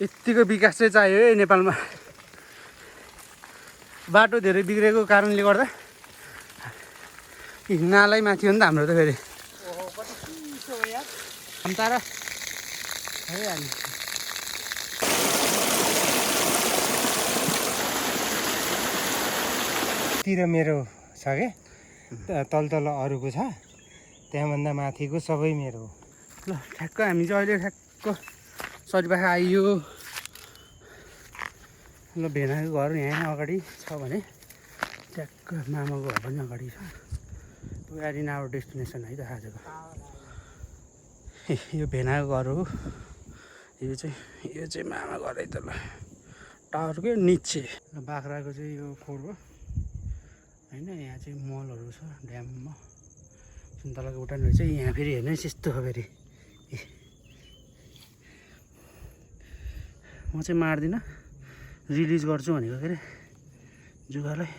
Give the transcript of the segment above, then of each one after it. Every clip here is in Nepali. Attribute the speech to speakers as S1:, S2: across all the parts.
S1: यतिको विकास चाहिँ चाहियो है नेपालमा। बाटो धेरै बिग्रेको कारणले गर्दा नालै माथि हो नि त हाम्रो त फेरि अन्तारा
S2: तिर मेरो छ के तल तल अरूको छ, त्यहाँभन्दा माथिको सबै मेरो हो।
S1: ल ठ्याक्क हामी चाहिँ अहिले ठ्याक्क सरिबाखा आइयो। ल भेनाको घर यहाँ अगाडि छ भने ठ्याक्क मामाको घर पनि अगाडि छ। We are in our destination है त आजको। यो भेनाको घर हो। यो चाहिँ मामा घर है त। ल टावरकै निचे बाख्राको चाहिँ यो खोर हो होइन। यहाँ चाहिँ मलहरू छ ड्याममा। सुन्तलाको उठान रहेछ यहाँ। फेरि हेर्नुहोस् यस्तो हो फेरि। म चाहिँ मार्दिनँ, रिलिज गर्छु भनेको के अरे जुगालाई।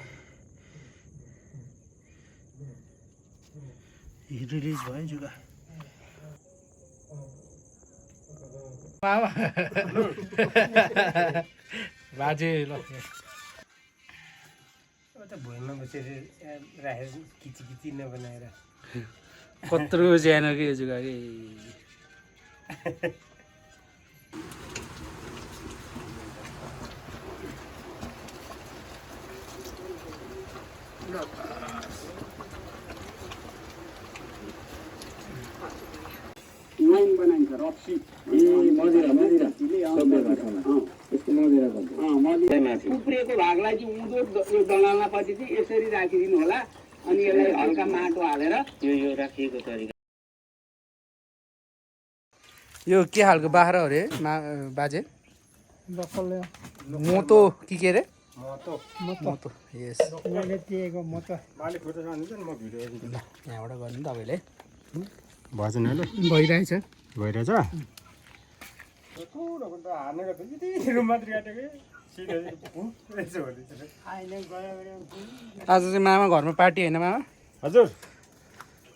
S1: रिलिज भयो जुगा। बाजे ल
S2: भुइँमा बसेर राखेर किची नबनाएर
S1: कत्रो ज्यानो कि यो जुगा कि।
S3: वाइन बनाइन्छ रक्सी मदिरा सभ्य भाषामा यस्तो मदिरा भन्छ। उब्रिएको भागलाई चाहिँ उँधो यो डङ्गालनापछि चाहिँ यसरी राखिदिनु होला। अनि यसलाई हल्का माटो हालेर यो राखिएको तरिका।
S1: यो के खालको बाख्रा हो रे बाजे? मोतो कि के अरे? मोतो यस। यहाँबाट गर्नु तपाईँले
S2: भजन हेलो
S1: भइरहेछ।
S2: भइरहेछ।
S1: आज चाहिँ मामा घरमा पार्टी होइन मामा?
S2: हजुर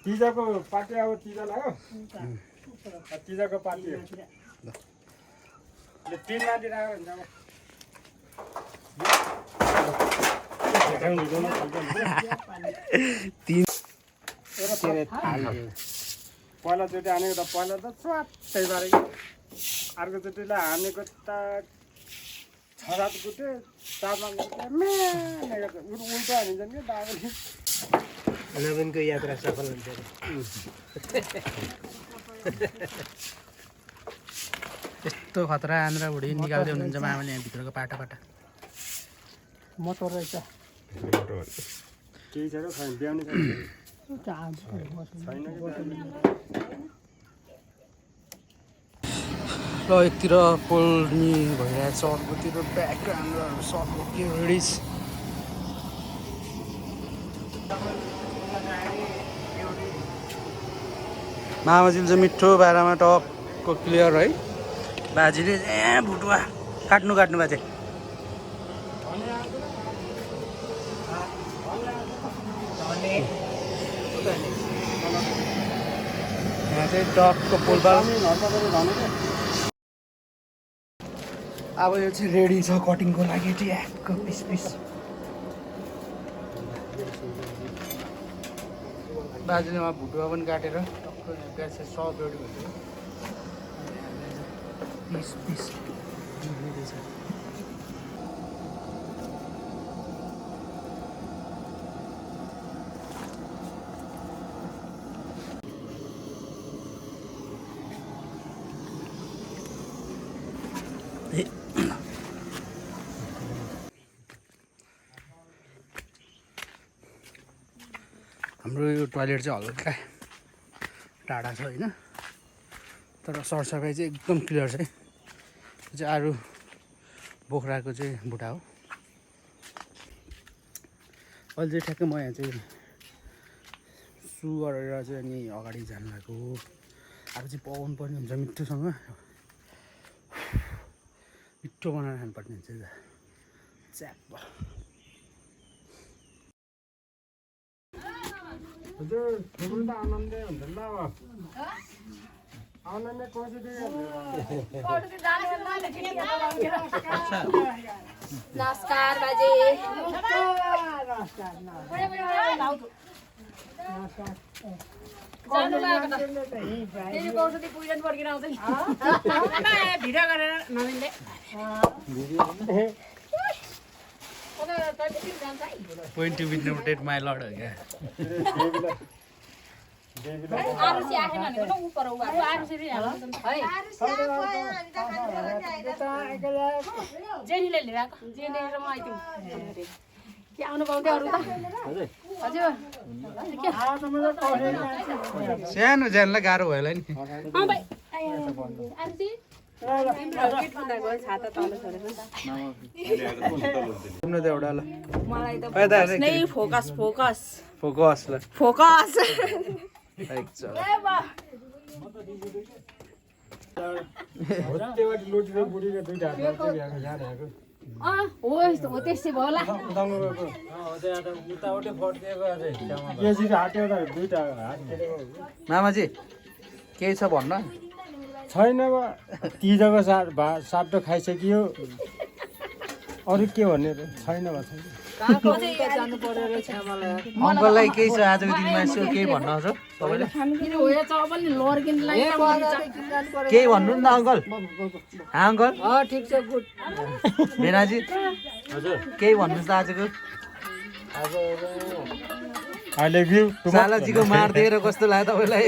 S2: तिजाको पार्टी अब तिजा लाग्यो। तिजाको पार्टी हो। तीन माथि राखेर हुन्छ। पहिलाचोटि हानेको त पहिला त स्वाटै पारेको, अर्कोचोटिलाई हानेको त 6-7 गुटे 4-5 गुटे उल्टो हानिन्छ नि दाबले। नवीनको यात्रा सफल हुन्छ।
S1: यस्तो खतरा आन्द्रा भुँडी निकाल्दै हुनुहुन्छ मामाले यहाँ भित्रको पाटा
S2: मोटर रहेछ। केही छैन छैन ब्याउने छैन।
S1: ल एकतिर पोल्नी भइरहेछ, अर्कोतिर ब्याकग्राउन्डहरू सब के रेडिस। मामाजीले चाहिँ मिठो बाह्रमा टक्क क्लियर है। बाजीले भुटुवा काट्नु बाजे। यहाँ चाहिँ टक्क पोलबाल। अब यो चाहिँ रेडी छ कटिङको लागि। ट्याक्क पिस बाजेले उहाँ भुटुवा पनि काटेर टक्क ग्यास सब रेडी भइसक्यो। पिस रेडी छ। हाम्रो यो टोयलेट चाहिँ हल्का टाढा छ होइन, तर सरसफाइ चाहिँ एकदम क्लियर छ है। यो चाहिँ आरु बोक्राको चाहिँ बुढा हो। अहिले चाहिँ ठ्याक्कै म यहाँ चाहिँ सु गरेर चाहिँ अनि अगाडि जानु भएको। अब चाहिँ पकाउनु पर्ने हुन्छ मिठोसँग, मिठो बनाएर खानुपर्ने हुन्छ च्याप।
S2: हजुर ठुलो त आनन्दै हुन्छ ल आनन्दै कसरी
S4: नमस्कार बाजे जानु लाग्यो त फेरि कौसुदी पुइरन फर्किन आउँदैन भिडियो गरेर नमिल्ने
S1: 20 minute my lord हो क्या
S4: आरुसी आखेन भनेको त उपर उभा आरुसी रे हाल्नु है जेनीले लिएर आएको जेनी र म आइदिउँ के आउनु पाउँदै अरू त हजुर
S1: सानो जानलाई गाह्रो भयो होला नि
S4: भाइ आरुसी
S1: तिम्रो त एउटा ल
S4: मलाई त नै फोकस फोकस
S1: फोकस ल
S4: फोकस हो त्यस्तै भयो होला
S1: मामाजी केही छ भन्न
S2: छैन तिजको साटो खाइसकियो अरू के भन्ने छैन
S1: अङ्कललाई केही छ आजको दिनमा यसो केही भन्न छ तपाईँले केही भन्नु नि त अङ्कल अङ्कल
S2: ठिक छ गुड
S1: भेनाजी
S2: हजुर
S1: केही भन्नुहोस् त आजको
S2: आई लभ यु
S1: सालाजीको मार दिएर कस्तो लाग्यो तपाईँलाई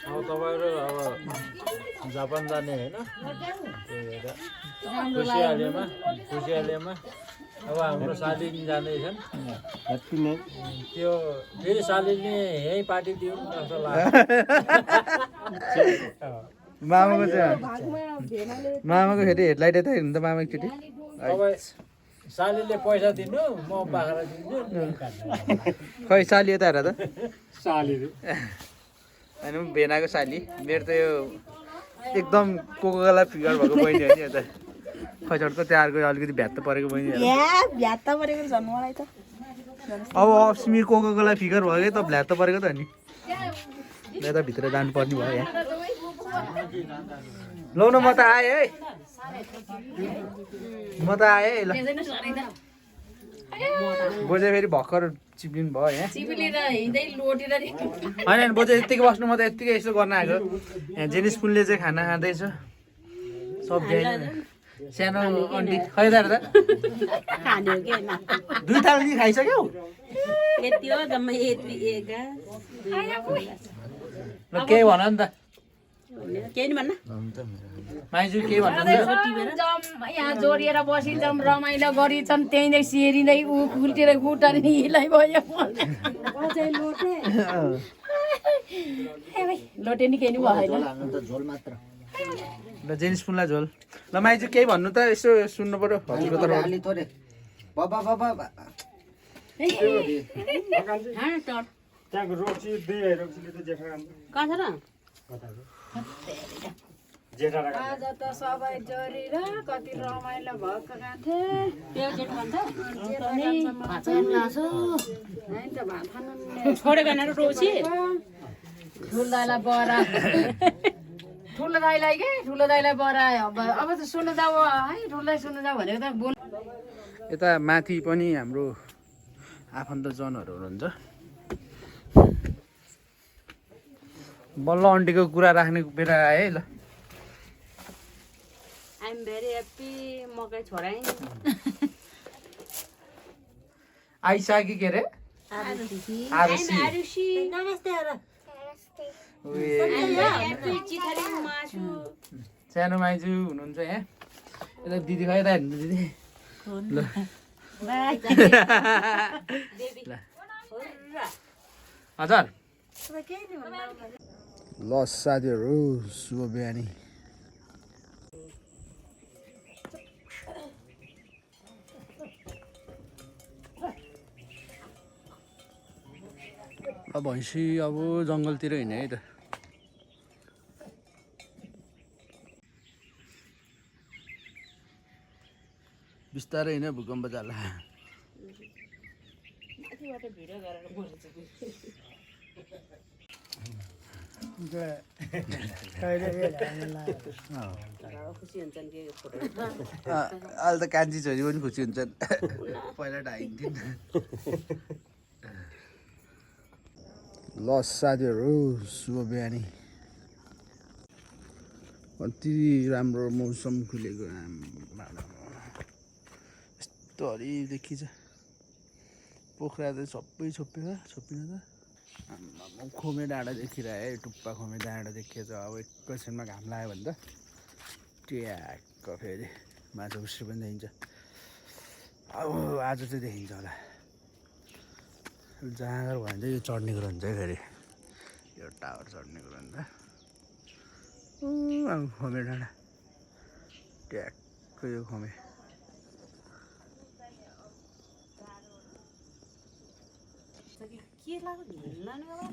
S5: अब तपाईँहरू अब जापान जाने होइन खुसियालीमा अब हाम्रो सालिनी जाँदैछन् त्यो फेरि सालिनी यहीँ पार्टी दिउँ जस्तो लाग्छ
S1: मामाको चाहिँ मामाको फेरि हेडलाइटै त हेर्नु त मामा एकचोटि
S5: तपाईँ सालीले पैसा दिनु म बाख्रा दिन्छु
S1: खै साली यता हेर त
S2: साली
S1: होइन भेनाको साली मेरो त यो एकदम कोकोकोला फिगर भएको बहिनी हो नि यता खैचडको त्यहाँको अलिकति भ्यात्त परेको बहिनी अब अस्मी कोकोकोला फिगर भयो कि त भ्यात्त परेको त नि यता भित्र जानुपर्ने भयो यहाँ लौ न म त आएँ है म त आएँ है ल बोजे फेरि भर्खर चिप्लिनु भयो यहाँ होइन बोजे यत्तिकै बस्नु म त यत्तिकै यसो गर्न आएको यहाँ जेनिस पुनले चाहिँ खाना खाँदैछ सब्जी सानो अन्टी खैदार त 2 थाल नि खाइसक्यौ ल केही भन नि त माइजू केही भन्नु
S4: यहाँ जोडिएर बसिन्छौँ रमाइलो गरिन्छन् त्यहीँ सिरिँदै ऊ खुल्टेर खुट्टाले हिलाइ भयो लोटे नि केही भएन
S1: ल जेनिस पुनलाई झोल ल माइजू केही भन्नु त यसो सुन्नु पर्यो हजुरको तर्फ
S2: त्यहाँको रोक्सी दुई रोक्सीले त जेठा
S4: आज त सबै जोडेर कति रमाइलो भएको ठुलो बरा ठुलो दाइलाई के ठुलो दाइलाई बरा अब त सुन्नु जाऊ है ठुलोलाई सुन्नु जाऊ भनेको त बोल
S1: यता माथि पनि हाम्रो आफन्तजनहरू हुनुहुन्छ बल्ल अन्टीको कुरा राख्ने बेला आयो है ल
S4: आइ एम भेरी ह्याप्पी मकै छोराइ
S1: आइसक्यो के अरे आरुषी सानो माइजू हुनुहुन्छ यहाँ यता दिदी खै त हेर्नु दिदी ल हजुर ल साथीहरू शुभ बिहानी अब भैँसी अब जङ्गलतिर हिँड्ने है त बिस्तारै हिँड्यो भूकम्प जाला
S4: मात्रै भिडियो गरेर बोलेको छु खुसी हुन्छन् कि फोटो
S1: अहिले त कान्छी छोरी पनि खुसी हुन्छन् पहिला ढाइन्थ्यो ल साथीहरू शुभ बिहानी कति राम्रो मौसम खुलेको यस्तो हरियो देखिन्छ पोखरा त सबै छोपिन त खोमे डाँडा देखिरहे टुप्पा खोमे डाँडा देखिएछ अब एकैछिनमा घाम लाग्यो भने त ट्याक्क फेरि माछा उस्री पनि देखिन्छ अब आज चाहिँ देखिन्छ होला जाँगर भयो भने चाहिँ यो चढ्ने कुरो हुन्छ है फेरि यो टावर चढ्ने कुरो हुन्छ अब खोमे डाँडा ट्याक्क यो खोमे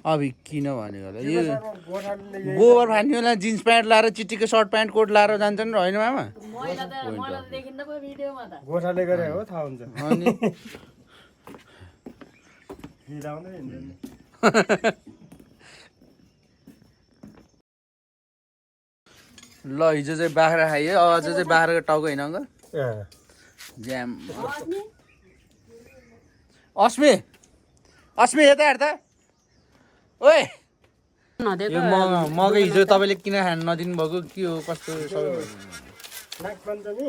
S1: अब किन भनेको होला यो गोबर फान्ने होला जिन्स प्यान्ट लाएर चिटिको सर्ट प्यान्ट कोट लाएर जान्छन् र होइन मामा
S2: गोठाले गरे हो थाहा हुन्छ
S1: अनि ल हिजो चाहिँ बाख्रा खाइयो आज चाहिँ बाख्राको टाउको होइन अङ्कल ज्याम अस्मी यता हेर त ओए यो मकै हिजो तपाईँले किन खानु नदिनु भएको के हो कस्तो सबै
S2: नागपञ्चमी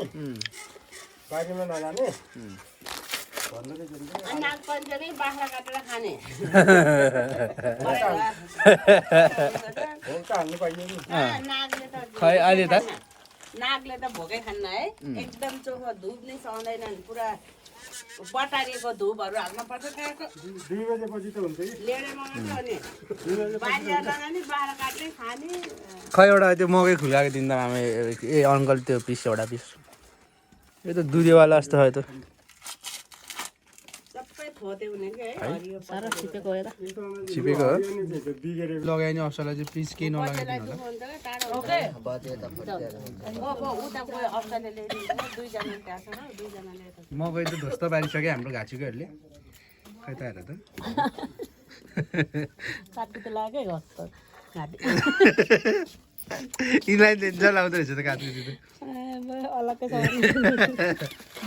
S2: बारीमा नजाने
S4: नागपञ्चमी बाख्रा काटेर खाने
S1: खै अहिले त
S4: नागले त भोकै खान्न है एकदम चोखो धुप नै सुहाउँदैनन् पुरा बटारिएको धुपहरू हाल्न पर्छ त्यहाँको
S2: 2 बजेपछि त हुन्छ कि
S4: लेडेमा मात्रै हो नि बारीमा लगानी बाख्रा काट्ने खाने
S1: खै एउटा त्यो मकै खुलाएको दिन त मामा ए अङ्कल त्यो पिस एउटा पिस यो त दुधेवाला जस्तो है त
S4: सबै फोते हुने कि है हरियो सारा छिपेको हो
S1: छिपेको हो लगायो नि असललाई चाहिँ प्लिज केही नलागिदिनु होला मकै त ध्वस्त पारिसक्यो हाम्रो घाँचुकोहरूले खै त हेर त यिनीलाई दिन्छ लाउँदो रहेछ त काट्नु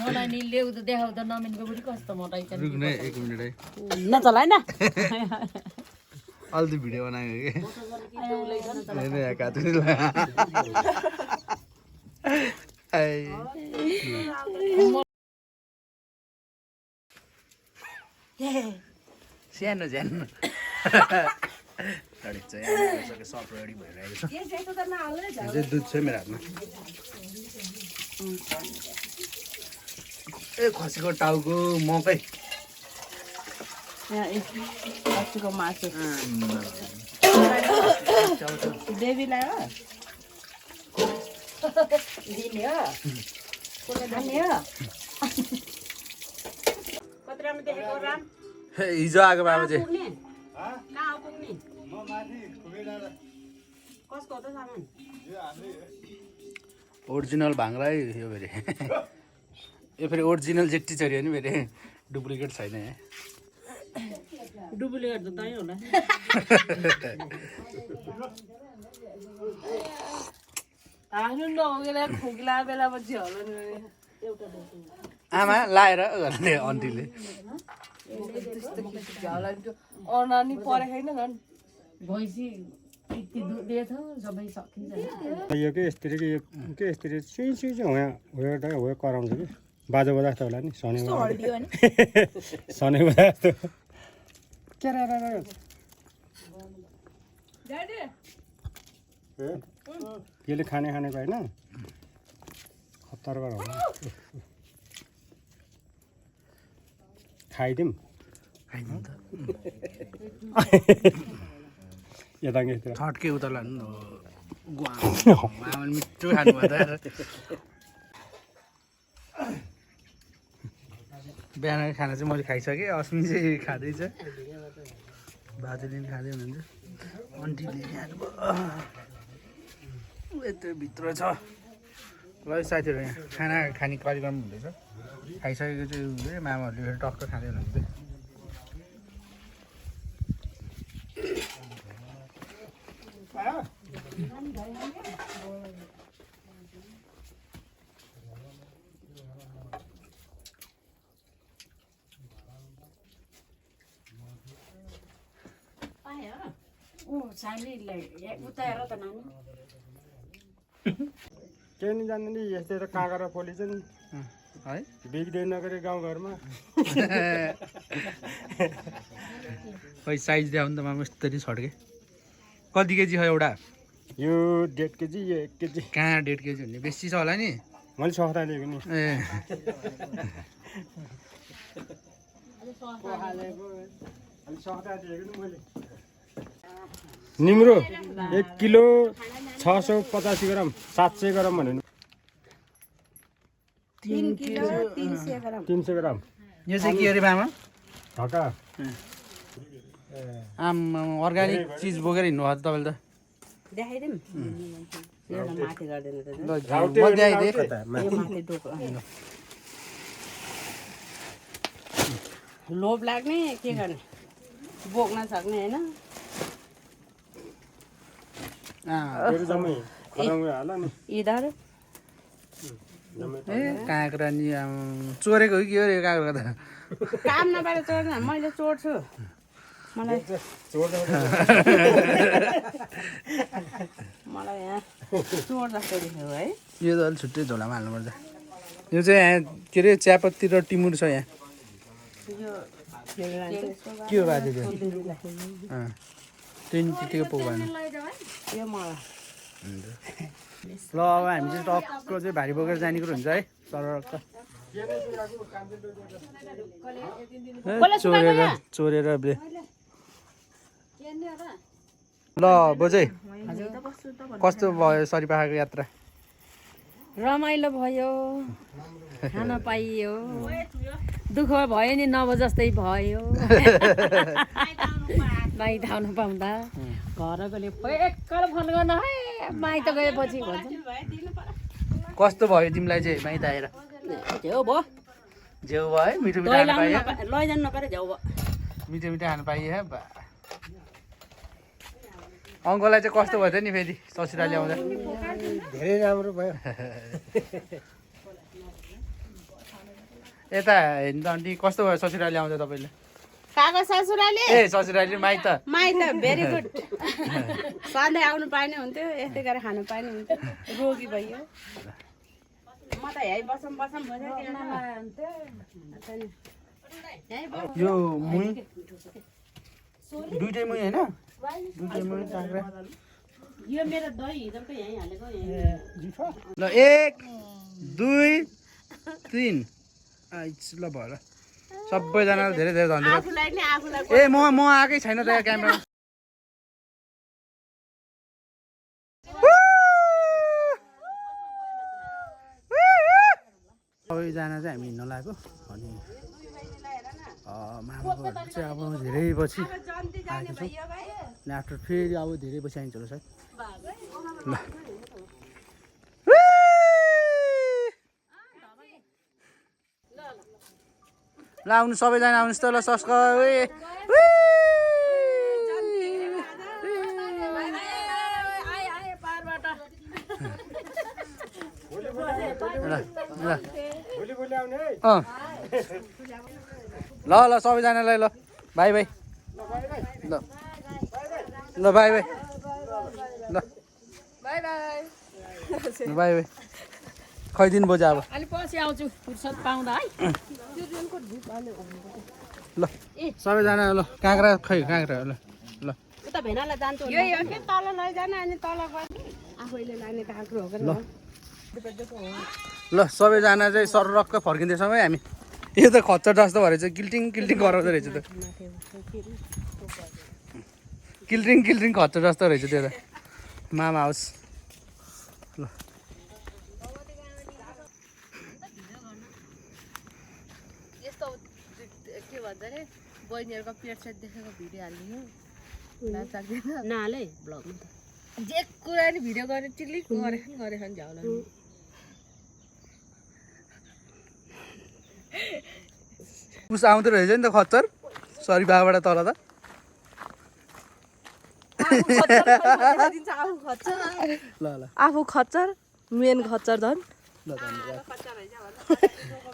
S4: मलाई नि ल्याउ त देखाउ त नमिनको बुढी कस्तो मोटाइ छ
S1: रुक्नु है 1 मिनट है
S4: नचल हैन
S1: अहिले भिडियो बनाएको सानो सानो सब रेडी भइरहेको छ दुध छ मेरो हातमा ए खसीको टाउको मकै
S4: खसीको मासु देवीलाई हो दिने हो खाने हो कत्रामा देखेको राम
S1: हिजो आएको बाबा चाहिँ
S4: कहाँ पुग्ने कसको हो त सामान
S1: ओरिजिनल भाङ्रा यो फेरि यो फेरि ओरिजिनल जेट्टी चरी हो नि फेरि डुप्लिकेट छैन है
S4: डुप्लिकेट त तै होला आफ्नो नहोगेर खोक्ला बेला पछि होला नि एउटा
S1: आमा लाएर गर्ने आन्टीले
S4: अनानी परेको छैन झन् भैँसी यति दुध दिएछ सबै सकिन्छ
S2: यो के यस्तरी के यस्तरी सुई सुई चाहिँ हो कराउँछ कि बाजा बजा जस्तो होला नि सनै सनै बजा जस्तो यसले खाने खानेको होइन खतरबाट होला खाइदिउँ यता
S1: छट्के उता लानु आमाले मिठो खानुभयो त बिहान खाना चाहिँ मैले खाइसकेँ अस्मी चाहिँ खाँदैछ बाजेले पनि खाँदै हुनुहुन्छ आन्टीले खानुभयो यत्रो भित्र छ ल साथीहरू यहाँ खाना खाने कार्यक्रम हुँदैछ खाइसकेको चाहिँ हुँदै मामाहरूले फेरि टक्क खाँदै हुनुहुन्छ
S4: ऊ सानीलाई उता हेर त नानी
S2: केही नि जान्दैन नि यस्तै त काँक्रा पोली चाहिँ
S1: है
S2: बिग्दै नगरे गाउँघरमा
S1: खै साइज देखाउ नि त मामा यस्तरी छड्के कति केजी छ एउटा
S2: यो 1.5 केजी यो 1 केजी
S1: कहाँ 1.5 केजी हुने बेसी छ होला नि
S2: मैले सस्ता लिएको नि
S1: ए
S2: निम्रो 1 किलो 685 ग्राम 700 ग्राम भन्नु
S4: 3 किलो 300 ग्राम
S2: 300 ग्राम
S1: यो चाहिँ के अरे मामा
S2: ढका
S1: अर्ग्यानिक चिज बोकेर हिँड्नु भयो तपाईँले त
S4: देखाइदिउँ एउटा माथि गर्दैन त
S1: ल म देखाइदिएँ
S4: यो माथि डोको लोभ लाग्ने के गर्ने बोक्न सक्ने होइन
S2: फेरि जम्मै खराउ हाल नि
S4: इधर
S1: ए काँक्रा नि चोरेको हो कि हो रे काँक्रा त
S4: काम नपाएर चोर्दैन मैले चोर्छु मलाई मलाई यहाँ चोर जस्तो देख्यो है
S1: यो त अलिक छुट्टै झोलामा हाल्नुपर्छ यो चाहिँ यहाँ के अरे चियापत्ती र टिमुर छ यहाँ के हो बाजे त्यो त्यतिकै पो भएन
S4: यो मलाई
S1: ल अब हामी चाहिँ टक्क चाहिँ भारी बोकेर जाने कुरो हुन्छ है सरक्क चोरेर ल बोजै कस्तो भयो सरिपाखाको यात्रा
S4: रमाइलो भयो खान पाइयो दुःख भयो नि नव जस्तै भयो माइत आउनु पाउँदा घरकोले एकल फोन गर्न है माइत गएपछि भन्छ
S1: कस्तो भयो तिमीलाई चाहिँ माइत आएर
S4: झ्याउ भयो
S1: झेउ भयो है मिठो मिठो खानु पाइयो
S4: लैजानु नपाएर झ्याउ भयो
S1: मिठो मिठो खानु पाइयो है बा अङ्कललाई चाहिँ कस्तो भयो त नि फेरि ससुरा ल्याउँदा
S2: धेरै राम्रो भयो
S1: यता हेर्नु त आन्टी कस्तो भयो ससुरा ल्याउँदा तपाईँले
S4: काको ससुराले
S1: ए ससुराले माइत
S4: माइत भेरी गुड सधैँ आउनु पाएन हुन्थ्यो यस्तै गरेर खानु पाएन हुन्थ्यो रोगी भयो म त यहीँ बसौँ बसौँ
S1: यो मुही दुइटै मुही होइन दुइटै मुही काँक्रा
S4: यो मेरो दही हिजोको यहीँ हालेको
S1: ल 1 2 3 ल भयो ल सबैजनालाई धेरै धेरै धन्यवाद
S4: आफूलाई नि आफूलाई
S1: ए म आएकै छैन त यहाँ क्यामेरा सबैजना चाहिँ हामी हिँड्न लाग्यो अनि मामाको चाहिँ अब धेरै पछि आएको छौँ अनि आफ्टर फेरि अब धेरै पछि आइन्छ होला सायद ल ल आउनु सबैजना आउनुहोस् त ल सब्सक्राइब ल ल सबैजनालाई ल बाई बाई ल ल बाई बाई ल बाई बाई बाई खैदिनु बोझ अब
S4: अलि पछि आउँछु फुर्सद पाउँदा है
S1: ल सबैजना ल काँक्रा खै काँक्रा ल ल
S4: उता भेनालाई जान्छु यो के तल लैजाने अनि तल गर्ने आफैले लाने काँक्रो हो
S1: ल ल सबैजना चाहिँ सरक्क फर्किँदैछौँ है हामी यो त खच्चर जस्तो भएर चाहिँ किल्टिङ किल्टिङ गराउँदो रहेछ त किल्टिङ किल्टिङ खच्चर जस्तो रहेछ त्यो त मामा हाउस ल
S6: यस्तो के भन्छ अरे बहिनीहरूको पेट सेट देखेको भिडियो हालिदिनु
S4: नहाले ब्लगमा त
S6: जे कुरा नि भिडियो गरेर टिक्लिक गरेछ नि झ्याउला
S1: उस आउँदो रहेछ नि त खच्चर सरी बाबाबाट तल त ल ल
S6: आफू खच्चर मेन खच्चर झन्
S1: ल धन्यवाद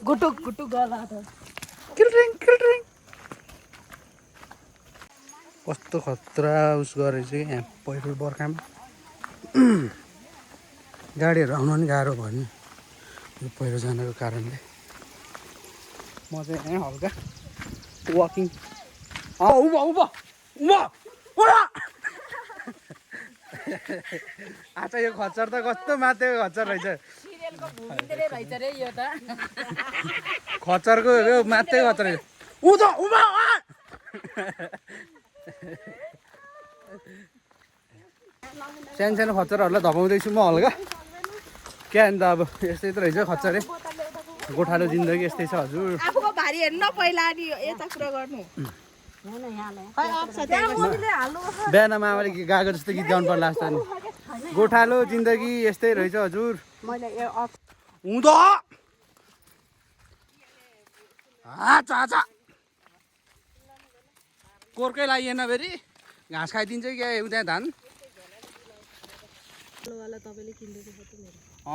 S6: गुटुक गुटुक गर्दा त
S1: किल्टिङ किल्टिङ कस्तो खतरा उस गरेको चाहिँ यहाँ पहिरो बर्खामा गाडीहरू आउन पनि गाह्रो भयो नि यो पहिरो जानको कारणले म चाहिँ यहाँ हल्का वाकिङ आज यो खच्चर त कस्तो माथेको खच्चर रहेछ खच्चरको यो माथेको खच्चर रहेछ सानो सानो खच्चरहरूलाई धपाउँदैछु म हल्का क्या अन्त अब यस्तै त रहेछ खच्चरे गोठालो जिन्दगी यस्तै छ हजुर
S4: आफूको भारी हेर्नु न पहिला अनि यता कुरा गर्नु
S1: बिहान मामाले गाएको जस्तो गीत गाउनु पर्ला जस्तो नि गोठालो जिन्दगी यस्तै रहेछ हजुर हुँदो कोर्कै लागिएन फेरि घाँस खाइदिन्छ क्या त्यहाँ धान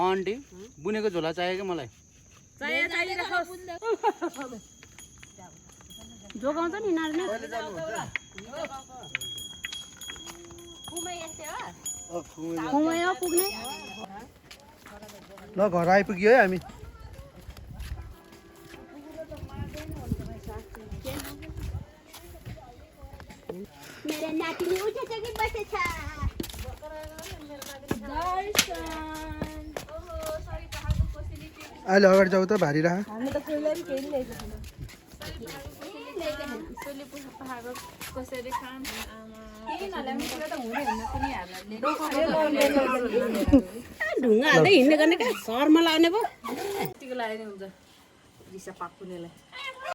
S1: आन्टी बुनेको झोला चाहियो क्या मलाई
S4: जोगाउँछ नि नार्ने पुग्ने
S1: ल घर आइपुग्यो है हामी
S7: मेरो नातिनी उठेछ कि बसेछ
S1: अहिले अगाडि जाऊ त भारी राख
S4: ढुङ्गा हाल्दै हिँड्ने गर्ने क्या सहरमा लाउने पो